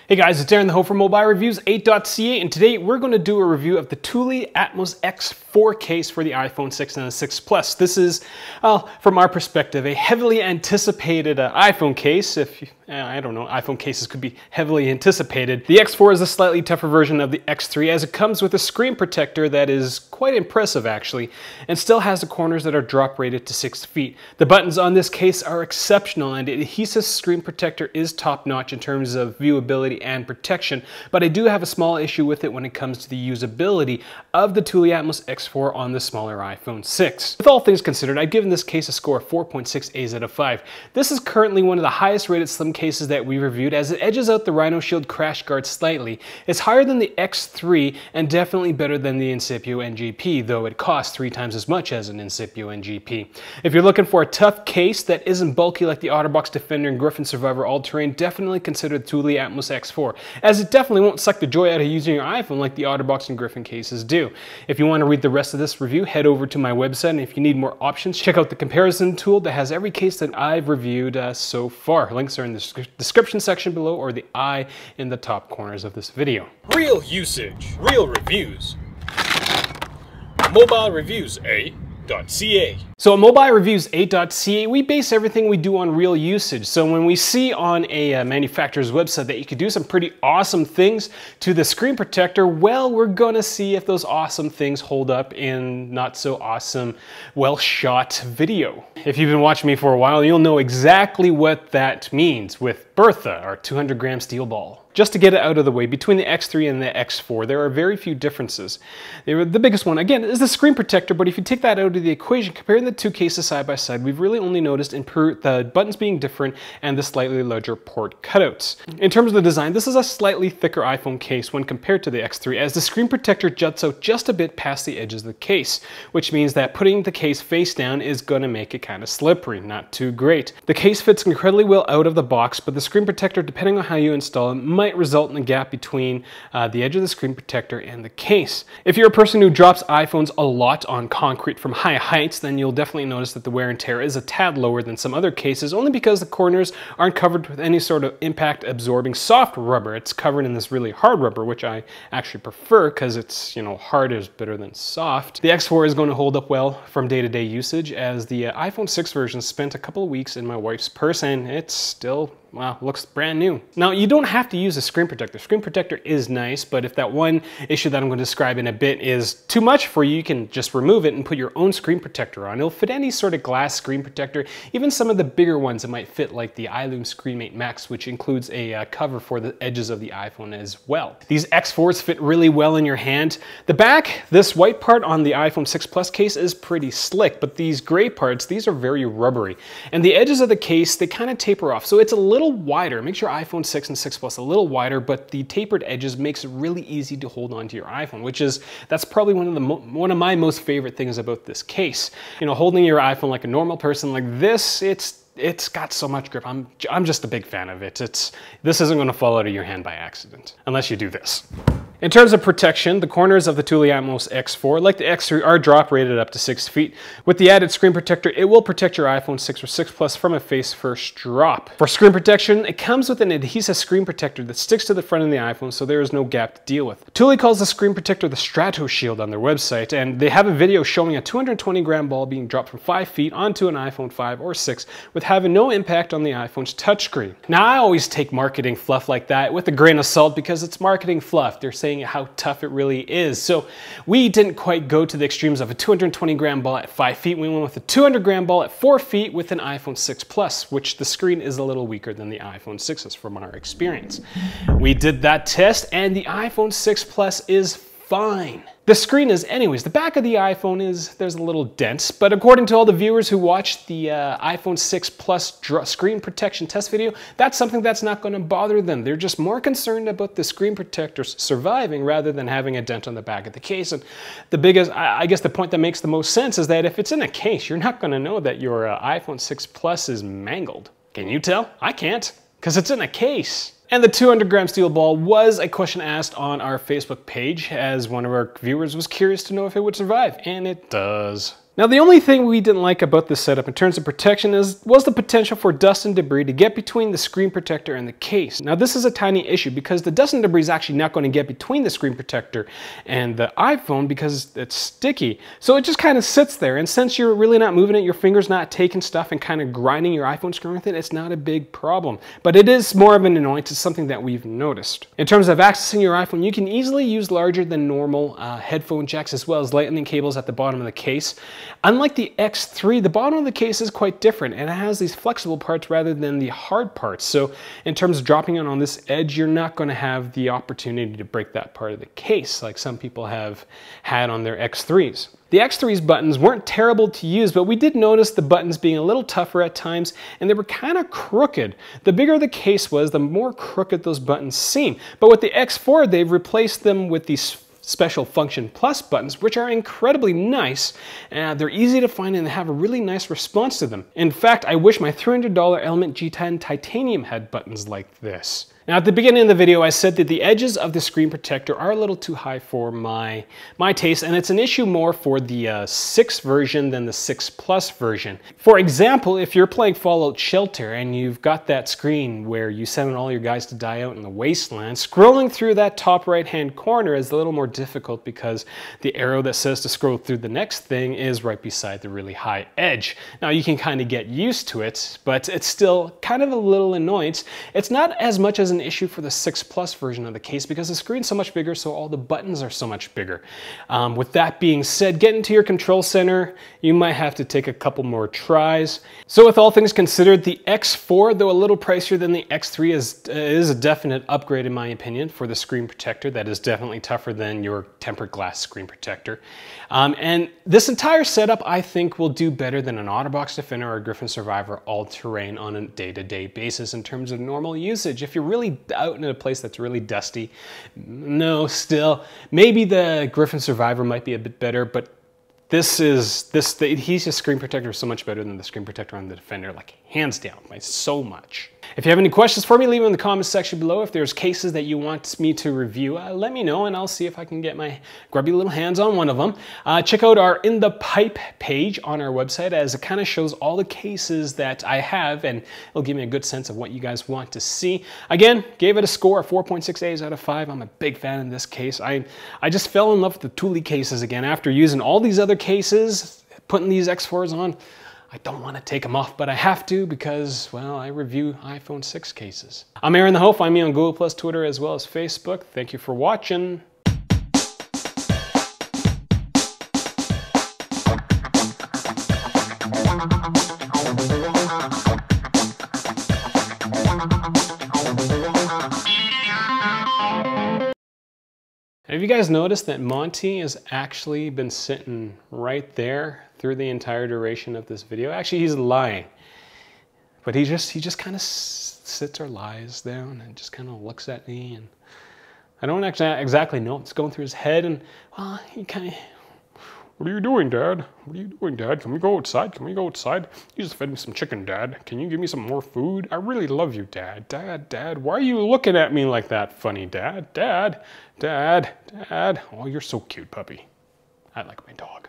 Hey guys, it's Darren, the host for MobileReviewsEh, and today we're going to do a review of the Thule Atmos X4 case for the iPhone 6 and the 6 Plus. This is, well, from our perspective, a heavily anticipated iPhone case. I don't know, iPhone cases could be heavily anticipated. The X4 is a slightly tougher version of the X3 as it comes with a screen protector that is quite impressive actually, and still has the corners that are drop rated to 6 feet. The buttons on this case are exceptional, and the adhesive screen protector is top notch in terms of viewability and protection, but I do have a small issue with it when it comes to the usability of the Thule Atmos X4 on the smaller iPhone 6. With all things considered, I've given this case a score of 4.6 A's out of 5. This is currently one of the highest rated slim cases that we reviewed, as it edges out the Rhinoshield crash guard slightly. It's higher than the X3 and definitely better than the Incipio NGP, though it costs 3 times as much as an Incipio NGP. If you're looking for a tough case that isn't bulky like the OtterBox Defender and Griffin Survivor All-Terrain, definitely consider the Thule Atmos X4, as it definitely won't suck the joy out of using your iPhone like the OtterBox and Griffin cases do. If you want to read the rest of this review, head over to my website, and if you need more options, check out the comparison tool that has every case that I've reviewed so far. Links are in the description section below or the I in the top corners of this video. Real usage, real reviews. MobileReviewsEh.ca. So at MobileReviewsEh.ca, we base everything we do on real usage. So when we see on a manufacturer's website that you could do some pretty awesome things to the screen protector, well, we're gonna see if those awesome things hold up in not so awesome, well shot video. If you've been watching me for a while, you'll know exactly what that means with Bertha, our 200-gram steel ball. Just to get it out of the way, between the X3 and the X4, there are very few differences. The biggest one, again, is the screen protector, but if you take that out of the equation, comparing the two cases side by side, we've really only noticed the buttons being different and the slightly larger port cutouts. In terms of the design, this is a slightly thicker iPhone case when compared to the X3, as the screen protector juts out just a bit past the edges of the case, which means that putting the case face down is going to make it kind of slippery, not too great. The case fits incredibly well out of the box, but the screen protector, depending on how you install it, might result in a gap between the edge of the screen protector and the case. If you're a person who drops iPhones a lot on concrete from high heights, then you'll definitely notice that the wear and tear is a tad lower than some other cases, only because the corners aren't covered with any sort of impact absorbing soft rubber. It's covered in this really hard rubber, which I actually prefer because it's, you know, hard is better than soft. The X4 is going to hold up well from day-to-day usage, as the iPhone 6 version spent a couple of weeks in my wife's purse and it's still, wow, looks brand new. Now, you don't have to use a screen protector. Screen protector is nice, but if that one issue that I'm going to describe in a bit is too much for you, you can just remove it and put your own screen protector on. It'll fit any sort of glass screen protector, even some of the bigger ones it might fit, like the iLume ScreenMate Max, which includes a cover for the edges of the iPhone as well. These X4s fit really well in your hand. The back, this white part on the iPhone 6 Plus case is pretty slick, but these gray parts, these are very rubbery. And the edges of the case, they kind of taper off, so it's a little wider. Makes your iPhone 6 and 6 Plus a little wider, but the tapered edges makes it really easy to hold onto your iPhone, that's probably one of my most favorite things about this case. You know, holding your iPhone like a normal person like this, it's got so much grip. I'm just a big fan of it. This isn't going to fall out of your hand by accident, unless you do this. In terms of protection, the corners of the Thule Atmos X4, like the X3, are drop rated up to 6 feet. With the added screen protector, it will protect your iPhone 6 or 6 Plus from a face-first drop. For screen protection, it comes with an adhesive screen protector that sticks to the front of the iPhone, so there is no gap to deal with. Thule calls the screen protector the Rhinoshield on their website, and they have a video showing a 220-gram ball being dropped from 5 feet onto an iPhone 5 or 6 with having no impact on the iPhone's touchscreen. Now, I always take marketing fluff like that with a grain of salt because it's marketing fluff. They're saying how tough it really is. So we didn't quite go to the extremes of a 220-gram ball at 5 feet. We went with a 200-gram ball at 4 feet with an iPhone 6 Plus, which the screen is a little weaker than the iPhone 6s from our experience. We did that test and the iPhone 6 Plus is fine. The screen is, anyways, the back of the iPhone there's a little dent, but according to all the viewers who watched the iPhone 6 Plus screen protection test video, that's something that's not going to bother them. They're just more concerned about the screen protectors surviving rather than having a dent on the back of the case. And the biggest, I guess the point that makes the most sense is that if it's in a case, you're not going to know that your iPhone 6 Plus is mangled. Can you tell? I can't, because it's in a case. And the 200-gram steel ball was a question asked on our Facebook page, as one of our viewers was curious to know if it would survive, and it does. Now, the only thing we didn't like about this setup in terms of protection was the potential for dust and debris to get between the screen protector and the case. Now, this is a tiny issue because the dust and debris is actually not going to get between the screen protector and the iPhone because it's sticky. So it just kind of sits there, and since you're really not moving it, your finger's not taking stuff and kind of grinding your iPhone screen with it, it's not a big problem. But it is more of an annoyance. It's something that we've noticed. In terms of accessing your iPhone, you can easily use larger than normal headphone jacks as well as lightning cables at the bottom of the case. Unlike the X3, the bottom of the case is quite different, and it has these flexible parts rather than the hard parts. So in terms of dropping it on this edge, you're not going to have the opportunity to break that part of the case like some people have had on their X3s. The X3's buttons weren't terrible to use, but we did notice the buttons being a little tougher at times, and they were kind of crooked. The bigger the case was, the more crooked those buttons seem. But with the X4, they've replaced them with these special function plus buttons, which are incredibly nice. They're easy to find and they have a really nice response to them. In fact, I wish my $300 Element G10 Titanium had buttons like this. Now, at the beginning of the video, I said that the edges of the screen protector are a little too high for my taste, and it's an issue more for the 6 version than the 6 Plus version. For example, if you're playing Fallout Shelter and you've got that screen where you send all your guys to die out in the wasteland, scrolling through that top right-hand corner is a little more difficult because the arrow that says to scroll through the next thing is right beside the really high edge. Now, you can kind of get used to it, but it's still kind of a little annoyance. It's not as much as an issue for the 6 Plus version of the case because the screen's so much bigger, so all the buttons are so much bigger. With that being said, getting to your control center, you might have to take a couple more tries. So with all things considered, the X4, though a little pricier than the X3, is a definite upgrade in my opinion for the screen protector. That is definitely tougher than your tempered glass screen protector. And this entire setup, I think, will do better than an OtterBox Defender or a Griffin Survivor all-terrain on a day-to-day basis in terms of normal usage. If you're really out in a place that's really dusty, no, still, maybe the Griffin Survivor might be a bit better, but the adhesive screen protector is so much better than the screen protector on the Defender, like hands down, by so much. If you have any questions for me, leave them in the comments section below. If there's cases that you want me to review, let me know and I'll see if I can get my grubby little hands on one of them. Check out our In the Pipe page on our website, as it kind of shows all the cases that I have, and it'll give me a good sense of what you guys want to see. Again, gave it a score of 4.6 A's out of 5. I'm a big fan in this case. I just fell in love with the Thule cases again after using all these other cases, putting these X4s on. I don't want to take them off, but I have to because, well, I review iPhone 6 cases. I'm Aaron the Ho. Find me on Google+, Twitter, as well as Facebook. Thank you for watching. Have you guys noticed that Monty has actually been sitting right there through the entire duration of this video? Actually, he's lying, but he just kind of sits or lies down and just kind of looks at me, and I don't exactly know what's going through his head, and well, he kind of, "What are you doing, Dad? What are you doing, Dad? Can we go outside? Can we go outside? You just fed me some chicken, Dad. Can you give me some more food? I really love you, Dad. Dad, why are you looking at me like that funny, Dad? Dad. Oh, you're so cute, puppy. I like my dog."